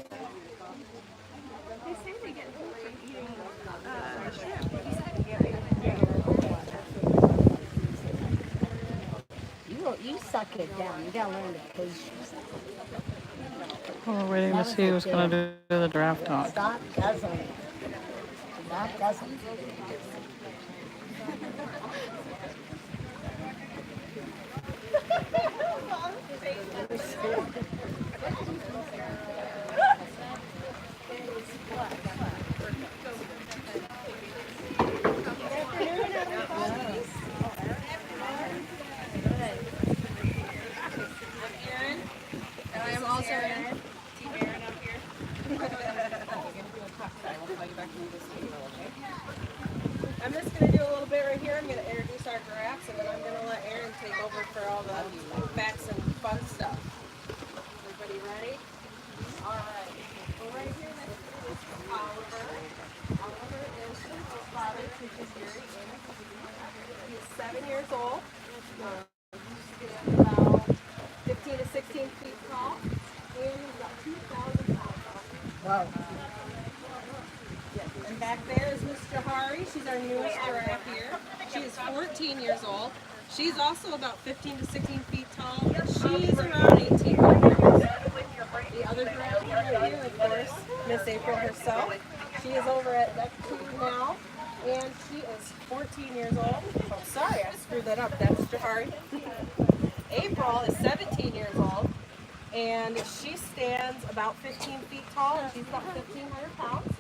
They say they get full from eating shrimp. You suck it down. You gotta learn the patience. Well, we're waiting to see who's going to do the draft talk. Stop guzzling. Stop guzzling. I am also Erin. Team Erin up here. I'm just going to do a little bit right here. I'm going to introduce our giraffes, and then I'm going to let Erin take over for all the facts and fun stuff. Everybody ready? All right. So right here next to me is Oliver. Oliver is his father, Jerry. He is 7 years old. He's about 15 to 16 feet tall, and he's about 2,000 pounds. Wow. Yes. And back there is Miss Jahari. She's our newest giraffe here. She is 14 years old. She's also about 15 to 16 feet tall. She's around 18 years. The other giraffe right here, of course, Miss April herself. She is over at deck 2 now, and she is 14 years old. Oh, sorry, I screwed that up. That's Jahari. April is 17 years old, and she stands about 15 feet tall, and she's about 1,500 pounds.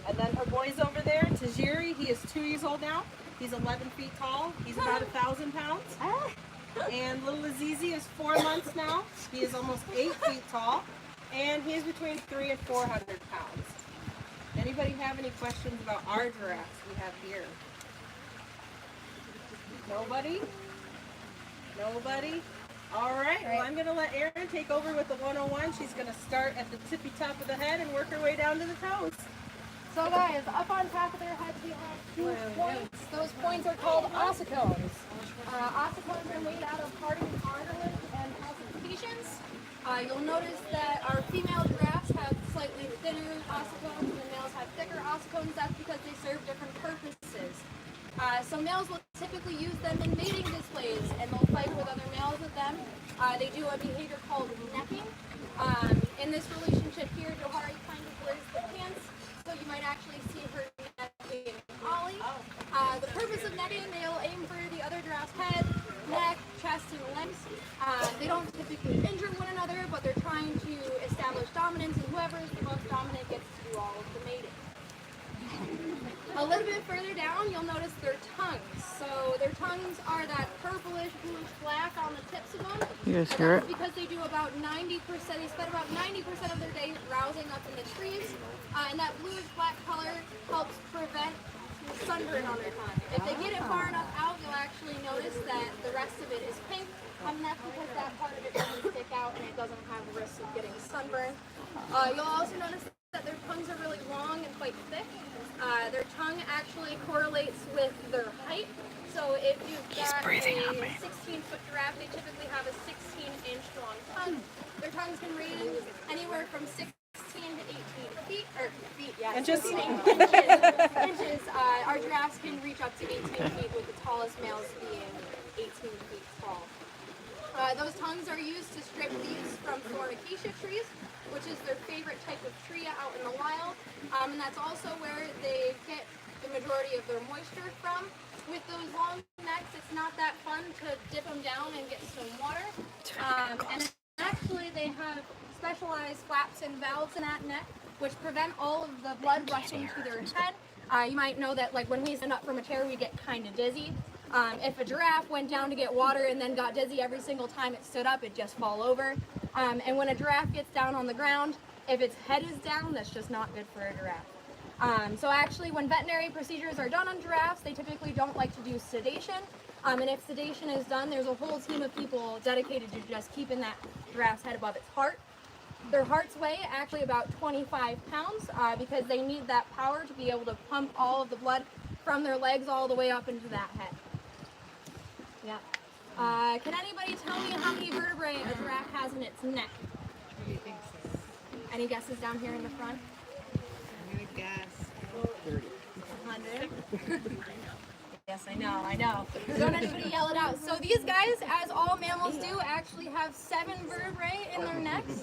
And then her boy's over there, Tajiri. He is 2 years old now. He's 11 feet tall. He's about 1,000 pounds. And little Azizi is 4 months now. He is almost 8 feet tall, and he is between 300 and 400 pounds. Anybody have any questions about our giraffes we have here? Nobody? Nobody? All right, well, I'm going to let Erin take over with the 101. She's going to start at the tippy top of the head and work her way down to the toes. So guys, up on top of their heads we have 2 points. Those points are called ossicones. Ossicones are made out of hardened cartilage and calcifications. You'll notice that our female giraffes have slightly thinner ossicones and the males have thicker ossicones. That's because they serve different purposes. So males will typically use them in mating displays, and they'll fight with other males with them. They do a behavior called necking. In this relationship here, Johari kind of wears the pants, so you might actually see her necking Ollie. The purpose of necking, they'll aim for the other giraffe's head, neck, chest, and legs. They don't typically injure one another, but they're trying to establish dominance, and whoever is the most dominant gets to do all of the mating. A little bit further down, you'll notice their tongues. So their tongues are that purplish, bluish black on the tips of them. You guys hear it? Because they do about 90%, they spend about 90% of their day browsing up in the trees. And that bluish black color helps prevent sunburn on their tongue. If they get it far enough out, you'll actually notice that the rest of it is pink. And that's because that part of it doesn't stick out and it doesn't have risk of getting sunburn. You'll also notice that their tongues are really long and quite thick. Their tongue actually correlates with their height. So if you've got a 16-foot giraffe, they typically have a 16-inch long tongue. Their tongues can range anywhere from 16 to 18 feet, or feet, yeah, Inches. 16 inches. Our giraffes can reach up to 18 feet, with the tallest males being 18 feet tall. Those tongues are used to strip leaves from thorn acacia trees, which is their favorite type of tree out in the wild. And that's also where they get the majority of their moisture from. With those long necks, it's not that fun to dip them down and get some water. And actually, they have specialized flaps and valves in that neck, which prevent all of the blood rushing to their head. You might know that, like, when we stand up from a chair, we get kind of dizzy. If a giraffe went down to get water and then got dizzy every single time it stood up, it'd just fall over. And when a giraffe gets down on the ground, if its head is down, that's just not good for a giraffe. So actually, when veterinary procedures are done on giraffes, they typically don't like to do sedation. And if sedation is done, there's a whole team of people dedicated to just keeping that giraffe's head above its heart. Their hearts weigh actually about 25 pounds because they need that power to be able to pump all of the blood from their legs all the way up into that head. Yeah. Can anybody tell me how many vertebrae a giraffe has in its neck? Any guesses down here in the front? I'm gonna guess 100. Yes, I know. Don't anybody yell it out. So these guys, as all mammals do, actually have 7 vertebrae in their necks.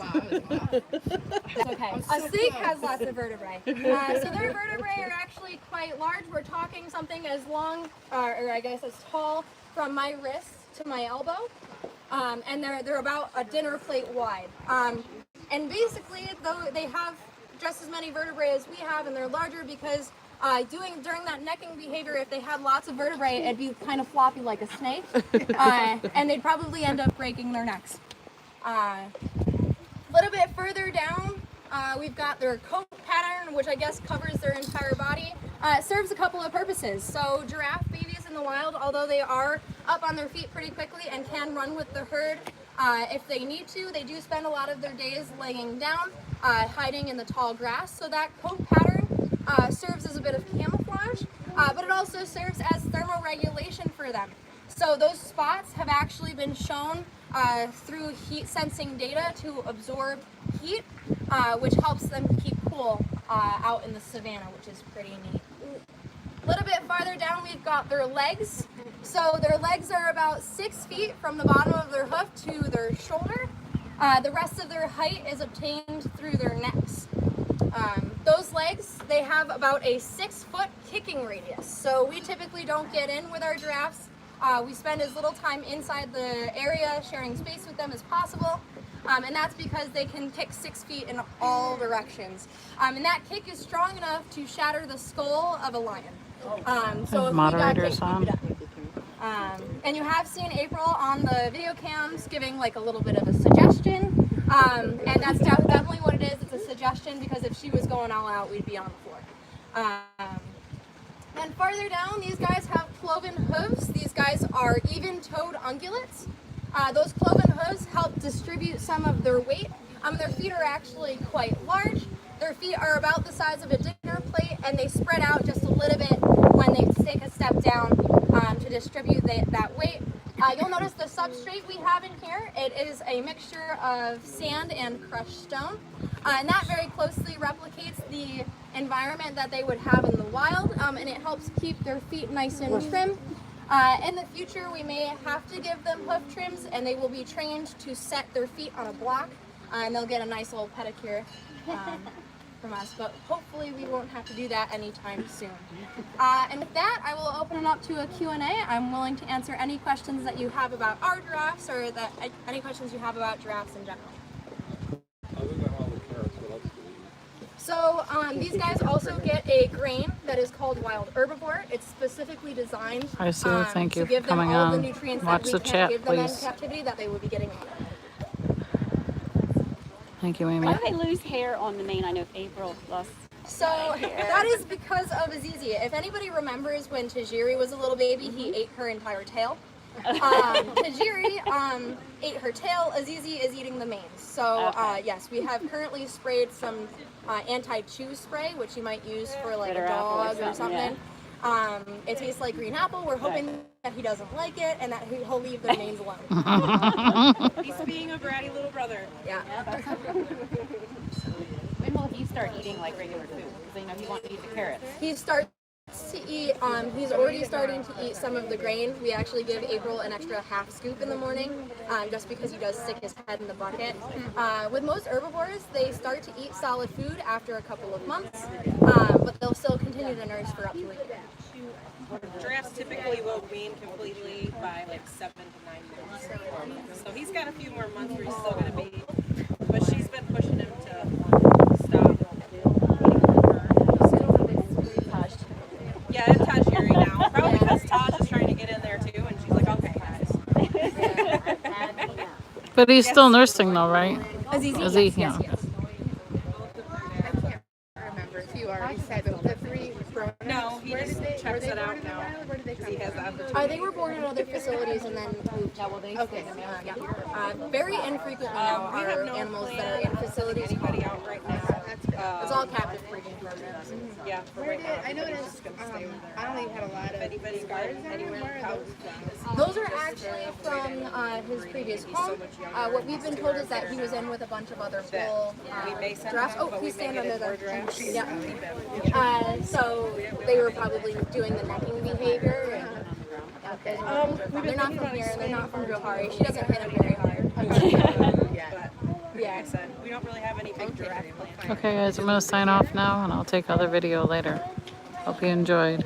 It's okay. A snake has lots of vertebrae. So their vertebrae are actually quite large. We're talking something as long, or I guess as tall, from my wrist to my elbow. And they're about a dinner plate wide. And basically, though they have just as many vertebrae as we have, and they're larger because during that necking behavior, if they had lots of vertebrae, it'd be kind of floppy like a snake, and they'd probably end up breaking their necks. A little bit further down, we've got their coat pattern, which I guess covers their entire body. It serves a couple of purposes. So giraffe babies in the wild, although they are up on their feet pretty quickly and can run with the herd, if they need to, they do spend a lot of their days laying down, hiding in the tall grass. So that coat pattern serves as a bit of camouflage, but it also serves as thermoregulation for them. So those spots have actually been shown through heat sensing data to absorb heat, which helps them keep cool out in the savannah, which is pretty neat. A little bit farther down, we've got their legs. So their legs are about 6 feet from the bottom of their hoof to their shoulder. The rest of their height is obtained through their necks. Those legs, they have about a 6-foot kicking radius. So we typically don't get in with our giraffes. We spend as little time inside the area sharing space with them as possible. And that's because they can kick 6 feet in all directions. And that kick is strong enough to shatter the skull of a lion. So if Moderators on. and you have seen April on the video cams giving like a little bit of a suggestion. And that's definitely what it is. It's a suggestion because if she was going all out, we'd be on the floor. And farther down, these guys have cloven hooves. These guys are even-toed ungulates. Those cloven hooves help distribute some of their weight. Their feet are actually quite large. Their feet are about the size of a dinner plate, and they spread out just a little bit when they take a step down to distribute that weight. You'll notice the substrate we have in here. It is a mixture of sand and crushed stone, and that very closely replicates the environment that they would have in the wild, and it helps keep their feet nice and trim. In the future, we may have to give them hoof trims, and they will be trained to set their feet on a block, and they'll get a nice little pedicure from us, but hopefully we won't have to do that anytime soon. And with that, I will open it up to a Q&A. I'm willing to answer any questions that you have about our giraffes or any questions you have about giraffes in general. Other than all the carrots, what else do we eat? So these guys also get a grain that is called wild herbivore. It's specifically designed I see. Thank you to for give them coming all the on. nutrients Watch that the we can't chat, give them in please. captivity that they would be getting in. Thank you, Amy. Why do they lose hair on the mane? I know April lost. So that is because of Azizi. If anybody remembers when Tajiri was a little baby, he ate her entire tail. Tajiri ate her tail. Azizi is eating the mane. So yes, we have currently sprayed some anti-chew spray, which you might use for like Bitter a apple or dog or something, something. It tastes like green apple. We're hoping that he doesn't like it and that he'll leave the manes alone. He's being a bratty little brother. Yeah. When will he start eating like regular food? Because he wants to eat the carrots. He starts to eat, he's already starting to eat some of the grain. We actually give April an extra half scoop in the morning, just because he does stick his head in the bucket. With most herbivores, they start to eat solid food after a couple of months, but they'll still continue to nurse for up to a year. Giraffes typically will wean completely by like 7 to 9 months. So he's got a few more months where he's still going to be, but she's been pushing him to stop. Yeah, it's Tajiri now. Probably because Taj is trying to get in there too, and she's like, okay, guys. But he's still nursing though, right? Azizi, Is he? yes, Yeah. yes. I remember if you already said the 3 grown. No, he just checks it out now. He has the opportunity. They were born in other facilities and then moved. Okay. Very infrequently now We have are no animals plan that are in on facilities. anybody out right now. It's all all captive breeding programs. Yeah. For Where right did, now, I noticed, just gonna stay with that. Ollie had a lot of Anybody scars on him. anywhere Where are out. those from? Those are actually from his previous home. What we've been told is that he was in with a bunch of other bull We may send giraffes. them, Oh, but please we may stand get under in more the. drafts. Yeah. So they were probably doing the necking behavior. And, they're not from here. They're not from Johari. She doesn't hit him very hard. But like Yeah. I said, we don't really have any big giraffe plans. Okay, guys, I'm gonna sign off now, and I'll take other video later. Hope you enjoyed.